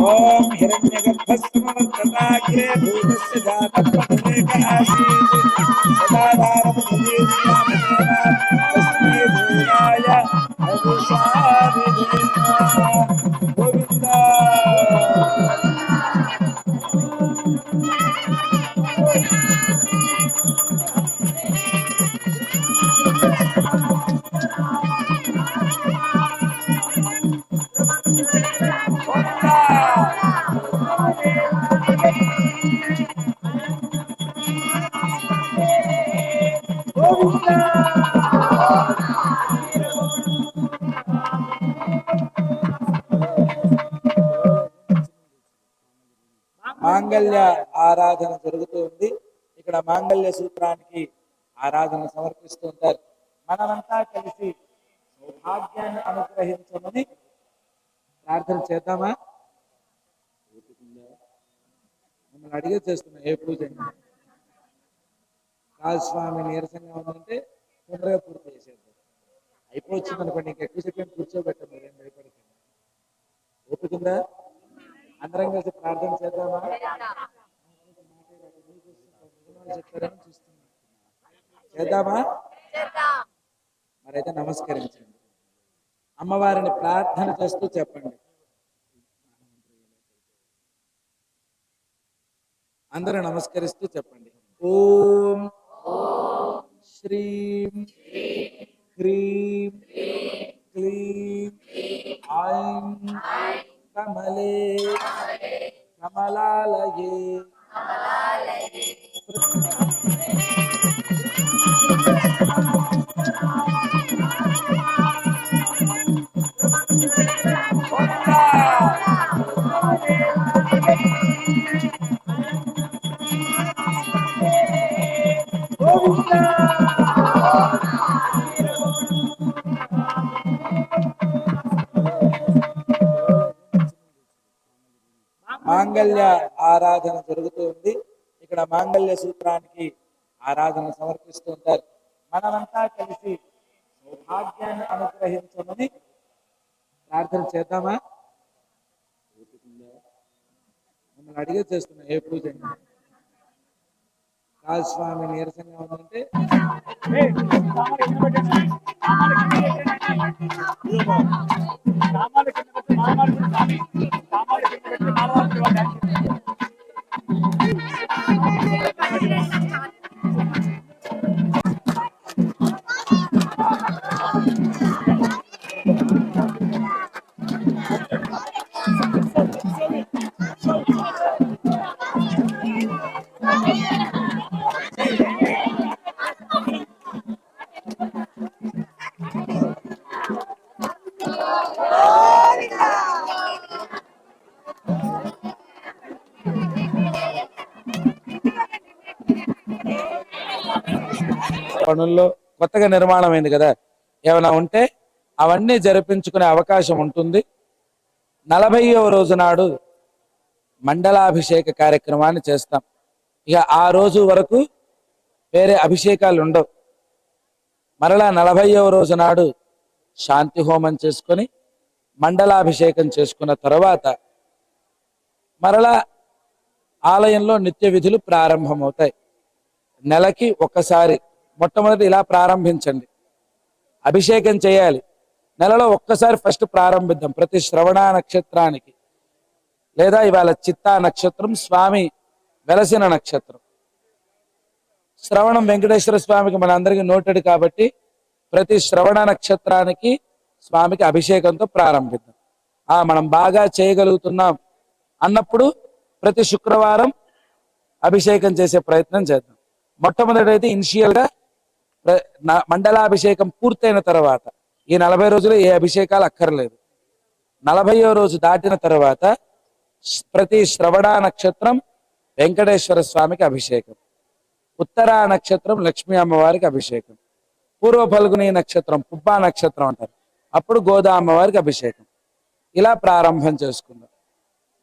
ఓం హిరణ్యగర్భస్మవర్తతాగ్రే భూతస్య జాతపదేకాశీత్ సదాధారమదేవ్యామదేవాస్మై దేవాయ అభిషాదిదేవా. గోవిందా మాంగళ్య ఆరాధన జరుగుతూ ఉంది. ఇక్కడ మాంగళ్య సూత్రానికి ఆరాధన సమర్పిస్తూ ఉంటారు. మనమంతా కలిసి సౌభాగ్యాన్ని అనుగ్రహించమని ప్రార్థన చేద్దామా? మిమ్మల్ని అడిగే చేస్తున్నా ఏ పూజ అయినా. కాదు స్వామి నీరసంగా ఉందంటే తొందరగా పూర్తి చేసేద్దాం. అయిపోవచ్చింది అనుకోండి, ఇంకా ఎక్కువ సెకండ్ కూర్చోబెట్టాం, మీరేం భయపడకండి. ఓపికందా? అందరం కలిసి ప్రార్థన చేద్దామా? చెప్తారని చూస్తున్నా. చేద్దామా? మరైతే నమస్కరించండి. అమ్మవారిని ప్రార్థన చేస్తూ చెప్పండి. అందరూ నమస్కరిస్తూ చెప్పండి. ఓం శ్రీం హ్రీం క్లీం ఐం కమలే కమలాలయే మాంగళ్య ఆరాధన జరుగుతుంది. ఇక్కడ మాంగళ్య సూత్రానికి ఆరాధన సమర్పిస్తూ ఉంటారు. మనమంతా కలిసి సౌభాగ్యాన్ని అనుగ్రహించమని ప్రార్థన చేద్దామా? మిమ్మల్ని అడిగే చేస్తున్నా ఏ పూజ అయినా. కాదు స్వామి నీరసంగా ఉందంటే పనుల్లో కొత్తగా నిర్మాణం అయింది కదా, ఏమైనా ఉంటే అవన్నీ జరిపించుకునే అవకాశం ఉంటుంది. 40వ రోజు నాడు మండలాభిషేక కార్యక్రమాన్ని చేస్తాం. ఇక ఆ రోజు వరకు వేరే అభిషేకాలు ఉండవు. మరలా 40వ రోజు నాడు శాంతి హోమం చేసుకొని మండలాభిషేకం చేసుకున్న తర్వాత మరలా ఆలయంలో నిత్య విధులు ప్రారంభమవుతాయి. నెలకి ఒక్కసారి మొట్టమొదటి ఇలా ప్రారంభించండి. అభిషేకం చేయాలి. నెలలో ఒక్కసారి ఫస్ట్ ప్రారంభిద్దాం. ప్రతి శ్రవణ నక్షత్రానికి, లేదా ఇవాళ చిత్తా నక్షత్రం స్వామి వెలసిన నక్షత్రం. శ్రవణం వెంకటేశ్వర స్వామికి మన అందరికీ నోటెడ్ కాబట్టి ప్రతి శ్రవణ నక్షత్రానికి స్వామికి అభిషేకంతో ప్రారంభిద్దాం. మనం బాగా చేయగలుగుతున్నాం అన్నప్పుడు ప్రతి శుక్రవారం అభిషేకం చేసే ప్రయత్నం చేద్దాం. మొట్టమొదటి అయితే ఇనిషియల్ గా మండలాభిషేకం పూర్తయిన తర్వాత ఈ 40 రోజులు ఏ అభిషేకాలు అక్కర్లేదు. 40వ రోజు దాటిన తర్వాత ప్రతి శ్రవణ నక్షత్రం వెంకటేశ్వర స్వామికి అభిషేకం, ఉత్తరా నక్షత్రం లక్ష్మీ అమ్మవారికి అభిషేకం, పూర్వ ఫల్గుని నక్షత్రం పుబ్బా నక్షత్రం అంటారు, అప్పుడు గోదా అమ్మవారికి అభిషేకం. ఇలా ప్రారంభం చేసుకుందాం.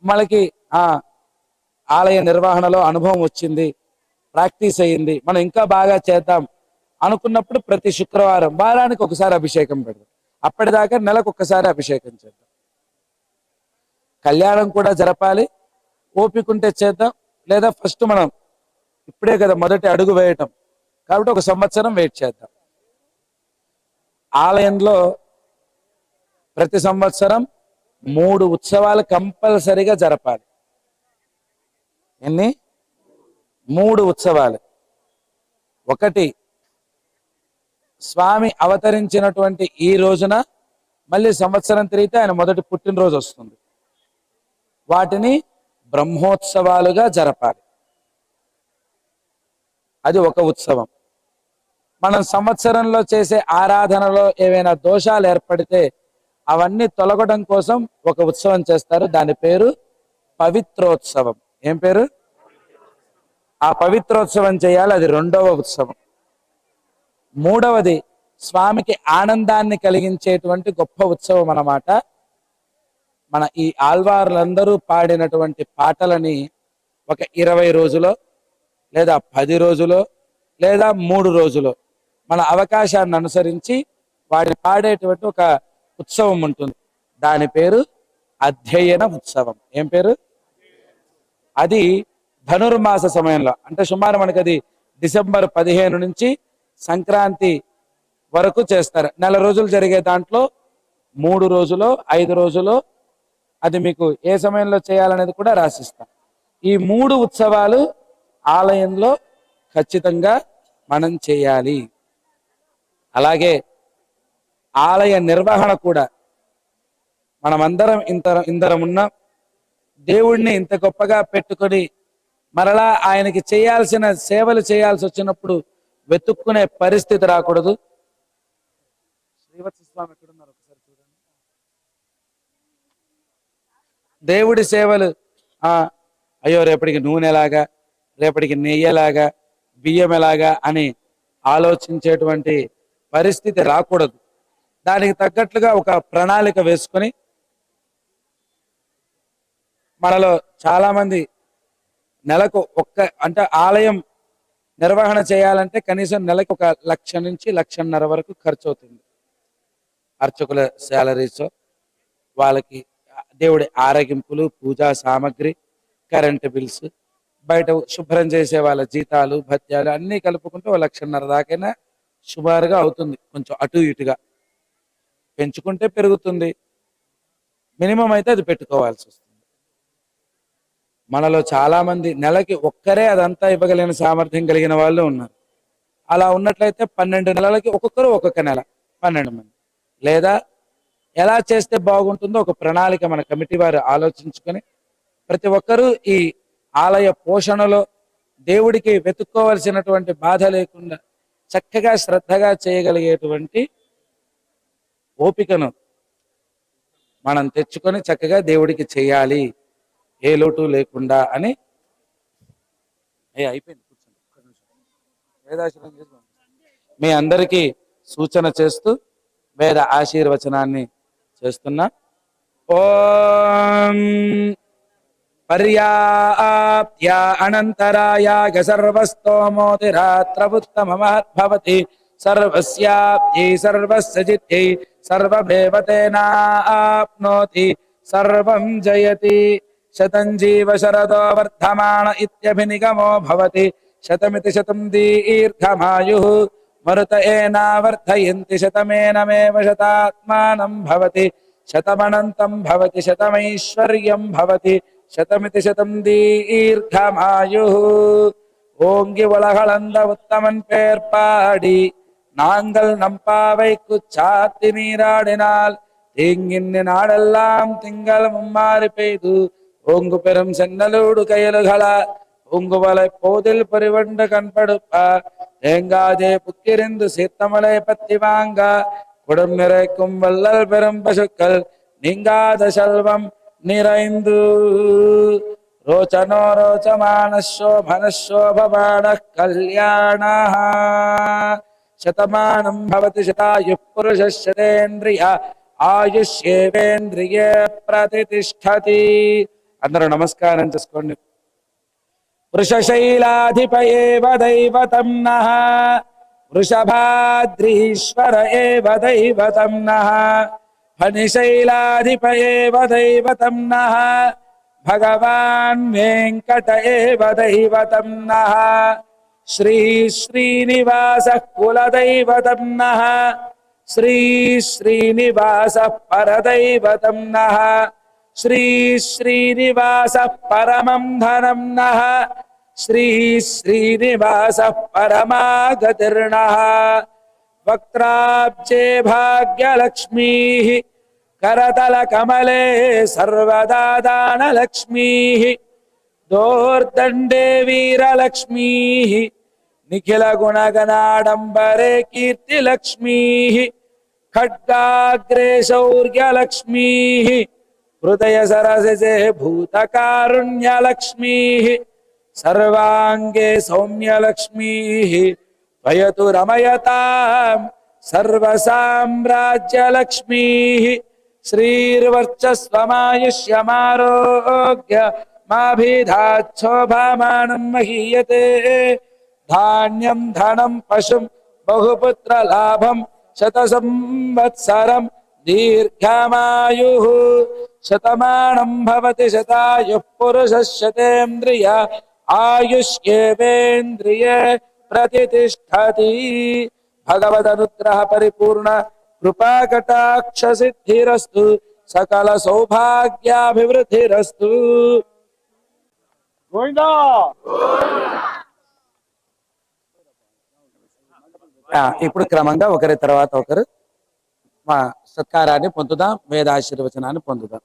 మనకి ఆలయ నిర్వహణలో అనుభవం వచ్చింది, ప్రాక్టీస్ అయ్యింది, మనం ఇంకా బాగా చేద్దాం అనుకున్నప్పుడు ప్రతి శుక్రవారం వారానికి ఒకసారి అభిషేకం పెడదాం. అప్పటిదాకా నెలకు ఒక్కసారి అభిషేకం చేద్దాం. కళ్యాణం కూడా జరపాలి. ఓపికంటే చేద్దాం, లేదా ఫస్ట్ మనం ఇప్పుడే కదా మొదటి అడుగు వేయటం కాబట్టి 1 సంవత్సరం వెయిట్ చేద్దాం. ఆలయంలో ప్రతి సంవత్సరం 3 ఉత్సవాలు కంపల్సరిగా జరపాలి. ఎన్ని? 3 ఉత్సవాలు. ఒకటి, స్వామి అవతరించినటువంటి ఈ రోజున మళ్ళీ సంవత్సరం తిరిగితే ఆయన మొదటి పుట్టినరోజు వస్తుంది. వాటిని బ్రహ్మోత్సవాలుగా జరపాలి. అది ఒక ఉత్సవం. మనం సంవత్సరంలో చేసే ఆరాధనలో ఏవైనా దోషాలు ఏర్పడితే అవన్నీ తొలగడం కోసం ఒక ఉత్సవం చేస్తారు. దాని పేరు పవిత్రోత్సవం. ఏం పేరు? ఆ పవిత్రోత్సవం చేయాలి. అది 2వ ఉత్సవం. 3వది స్వామికి ఆనందాన్ని కలిగించేటువంటి గొప్ప ఉత్సవం అన్నమాట. మన ఈ ఆల్వార్లందరూ పాడినటువంటి పాటలని ఒక 20 రోజులో లేదా 10 రోజులో లేదా 3 రోజులో మన అవకాశాన్ని అనుసరించి వాడిని పాడేటువంటి ఒక ఉత్సవం ఉంటుంది. దాని పేరు అధ్యయన ఉత్సవం. ఏం పేరు? అది ధనుర్మాస సమయంలో, అంటే సుమారు మనకి అది డిసెంబర్ 15 నుంచి సంక్రాంతి వరకు చేస్తారు. నెల రోజులు జరిగే దాంట్లో 3 రోజులో 5 రోజులో అది మీకు ఏ సమయంలో చేయాలనేది కూడా రాసిస్తాం. ఈ 3 ఉత్సవాలు ఆలయంలో ఖచ్చితంగా మనం చేయాలి. అలాగే ఆలయ నిర్వహణ కూడా మనమందరం ఇందరం ఉన్న దేవుణ్ణి ఇంత గొప్పగా పెట్టుకొని మరలా ఆయనకి చేయాల్సిన సేవలు చేయాల్సి వచ్చినప్పుడు వెతుక్కునే పరిస్థితి రాకూడదు. శ్రీవత్స స్వామి ఎక్కడున్నారు ఒకసారి చూడండి. దేవుడి సేవలు అయ్యో రేపటికి నూనె ఎలాగా, రేపటికి నెయ్యి ఎలాగా, బియ్యం ఎలాగా అని ఆలోచించేటువంటి పరిస్థితి రాకూడదు. దానికి తగ్గట్లుగా ఒక ప్రణాళిక వేసుకొని, మనలో చాలా మంది నెలకు అంటే ఆలయం నిర్వహణ చేయాలంటే కనీసం నెలకు 1,00,000 నుంచి 1,50,000 వరకు ఖర్చు అవుతుంది. అర్చకుల శాలరీస్, వాళ్ళకి దేవుడి ఆరగింపులు, పూజా సామాగ్రి, కరెంటు బిల్స్, బయట శుభ్రం చేసే వాళ్ళ జీతాలు, భత్యాలు అన్నీ కలుపుకుంటే 1,50,000 దాకైనా సుమారుగా అవుతుంది. కొంచెం అటు ఇటుగా పెంచుకుంటే పెరుగుతుంది, మినిమం అయితే అది పెట్టుకోవాల్సి వస్తుంది. మనలో చాలా మంది నెలకి ఒక్కరే అదంతా ఇవ్వగలిగిన సామర్థ్యం కలిగిన వాళ్ళు ఉన్నారు. అలా ఉన్నట్లయితే 12 నెలలకి ఒక్కొక్కరు ఒక్కొక్క నెల 12 మంది, లేదా ఎలా చేస్తే బాగుంటుందో ఒక ప్రణాళిక మన కమిటీ వారు ఆలోచించుకొని ప్రతి ఒక్కరూ ఈ ఆలయ పోషణలో దేవుడికి వెతుక్కోవలసినటువంటి బాధ లేకుండా చక్కగా శ్రద్ధగా చేయగలిగేటువంటి ఓపికను మనం తెచ్చుకొని చక్కగా దేవుడికి చేయాలి, ఏ లోటు లేకుండా అని. అయిపోయింది, కూర్చోండి. మీ అందరికీ సూచన చేస్తూ వేద ఆశీర్వచనాన్ని చేస్తున్నా. ఓం పర్యాప్త్య అనంతరాయాగ సర్వస్తోమోతిరాత్రవుత్తమమహద్భవతి సర్వస్యాప్త్యై సర్వస్య జిత్యై సర్వభేవతేనాప్నోతి సర్వం జయతి. శతం జీవ శరదో వర్ధమాన ఇత్యభినిగమో భవతి శతమితి శతం దీర్ఘమాయుః మరుత ఏనావర్ధయంతి శతమేనమేవ శతాత్మానం భవతి శతమనంతం భవతి శతమైశ్వర్యం భవతి శతమితి శతం దీర్ఘమాయుః. ఓంగి ఉలగళந்த உத்தமன் பேர் பாடி நாங்கள் நம்பாவைக்கு சாத்தி நீராடினால் தீங்கின்னு நாடெல்லாம் திங்கள் மும்மாறி பெய்து ஓங்கு பெரும் சென்னலோடு கயலுகள பூங்குவலை போதில் பரிவண்டு கண்படுப்ப தேங்காதே புக்கிரிந்து சீர்த்தமலை பத்தி வாங்க குடம் நிறைக்கும் வல்லல் பெரும் பசுக்கள் நீங்காத செல்வம் நிறைந்து रोचनो रोचमानशोभनशोभमानः कल्याणः शतमानं भवति शतायुः पुरुषः शतेन्द्रिय आयुष्येवेन्द्रिये प्रतिष्ठति. అందరూ నమస్కారం చేసుకోండి. వృషశైలాధిప ఏవ దైవతం నః వృషభాద్రీశ్వర ఏవ దైవతం నః ఫణిశైలాధిప ఏవ దైవతం నః భగవాన్ వెంకట ఏవ దైవతం నః శ్రీ శ్రీనివాస కులదైవతం నః శ్రీ శ్రీనివాస పరదైవతం నః శ్రీ శ్రీనివాస పరమం ధనం నః శ్రీ శ్రీనివాస పరమాగతిర్నః వక్త్రాబ్జే భాగ్యలక్ష్మీ करतल कमले सर्वदा दानलक्ष्मी दोर्दंडे वीरलक्ष्मी निखिल गुणगणाडंबरे कीर्तिलक्ष्मी खड्गाग्रे शौर्यलक्ष्मी हृदय सरसिजे भूतकारुण्यलक्ष्मी सर्वांगे सौम्यलक्ष्मी भयतु रमयतां सर्वसाम्राज्यलक्ष्मी श्रीर्वर्चस्वमायुष्यमारोग्य మాభిధాచ్చోభామానం మహీయతే ధాన్యం ధనం పశుం బహుపుత్ర లాభం శత సంవత్సరం దీర్ఘమాయు శతమానం భవతి శతాయుః పురుషः శతేంద్రియ ఆయుష్యేవేంద్రియే ప్రతిష్టతి. భగవదనుగ్రహ పరిపూర్ణ కృపాకటాక్ష సిద్ధిరస్తు సకల సౌభాగ్యాభివృద్ధిరస్తు. ఇప్పుడు క్రమంగా ఒకరి తర్వాత ఒకరు మా సత్కారాన్ని పొందుదాం, వేదాశీర్వచనాన్ని పొందుదాం.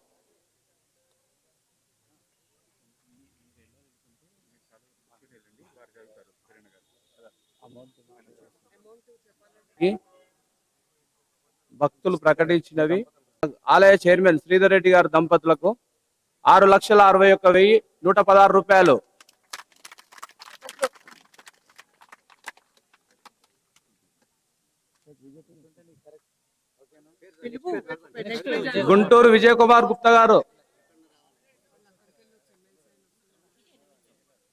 భక్తులు ప్రకటించినవి ఆలయ చైర్మన్ శ్రీధర్ రెడ్డి గారు దంపతులకు 6,61,116 రూపాయలు. గుంటూరు విజయ్ కుమార్ గుప్తా గారు,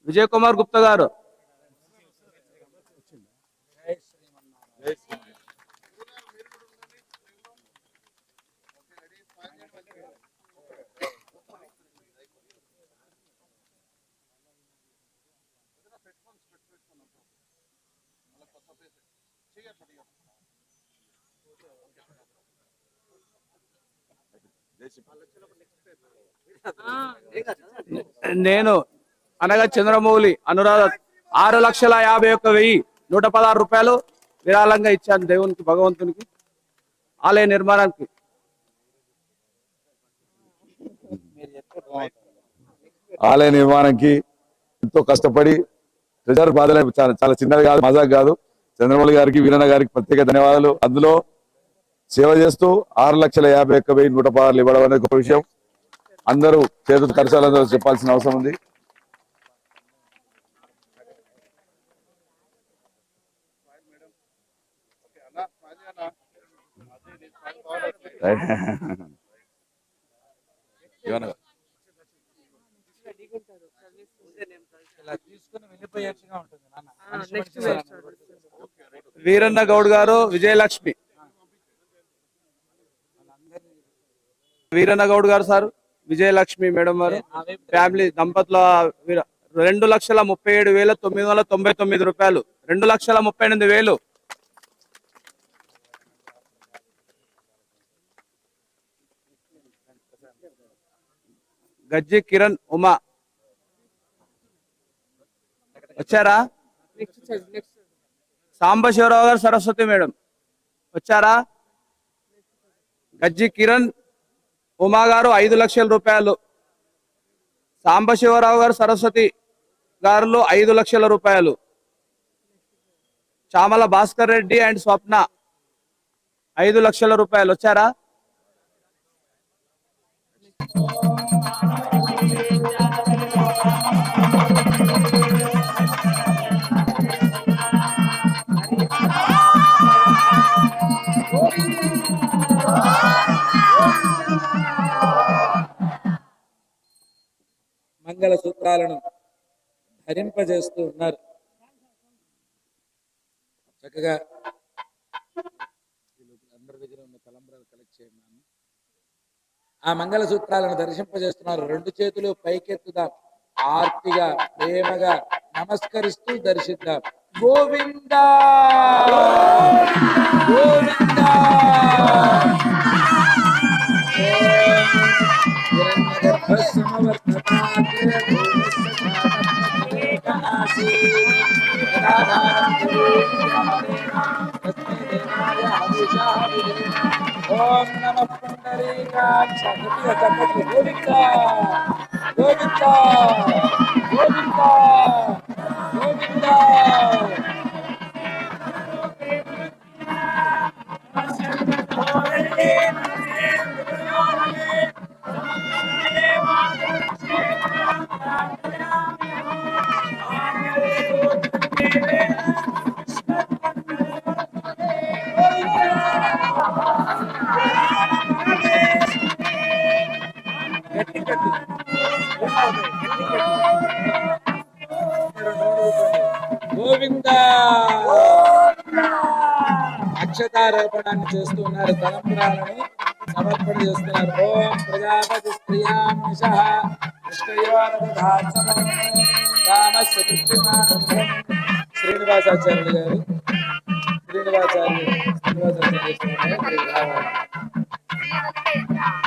విజయ్ కుమార్ గుప్తా గారు. నేను అనగా చంద్రమౌళి అనురాధ 6,51,116 రూపాయలు విరాళంగా ఇచ్చాను దేవునికి, భగవంతునికి, ఆలయ నిర్మాణానికి. ఆలయ నిర్మాణానికి ఎంతో కష్టపడి ట్రెజర్ బాధలు చాలా చిన్నది కాదు, మజాక్ కాదు. చంద్రమౌళి గారికి, వీరన్న గారికి ప్రత్యేక ధన్యవాదాలు. అందులో సేవ చేస్తూ 6,51,116 ఇవ్వడం అనేది గొప్ప విషయం. అందరూ చేతులు ఖర్చాలందరూ చెప్పాల్సిన అవసరం ఉంది. వీరన్న గౌడ్ గారు, విజయలక్ష్మి. వీరన్న గౌడ్ గారు సార్, విజయలక్ష్మి మేడం గారు ఫ్యామిలీ దంపతుల 2,37,999 రూపాయలు. 2,38,000. గజ్జి కిరణ్ ఉమా వచ్చారా? సాంబశివరావు గారు, సరస్వతి మేడం వచ్చారా? గజ్జి కిరణ్ ఉమా గారు 5,00,000 రూపాయలు. సాంబశివరావు గారు, సరస్వతి గారు 5,00,000 రూపాయలు. చామల భాస్కర్ రెడ్డి అండ్ స్వప్న 5,00,000 రూపాయలు. వచ్చారా? మంగళ సూత్రాలను ధరింపజేస్తూ ఉన్నారు. చక్కగా అందరి దగ్గర ఉన్న తలంబ్రాలు కలెక్ట్ చేయండి. ఆ మంగళ సూత్రాలను దర్శింపజేస్తున్నారు. 2 చేతులు పైకెత్తుదాం, ఆర్తిగా ప్రేమగా నమస్కరిస్తూ దర్శిద్దాం. గోవిందా గోవిందా. ఓం నమః పుండరీకాక్ష. గోవిందా గోవిందా గోవిందా గోవిందా. గట్టి గట్టి గోవింద అక్షతారోపణాన్ని చేస్తున్నారు, తలంబ్రాలను సమర్పణ చేస్తున్నారు. ఓం ప్రజాపతి స్త్రియామిషః శ్రీనివాసాచార్యులు గారు శ్రీనివాసాచార్య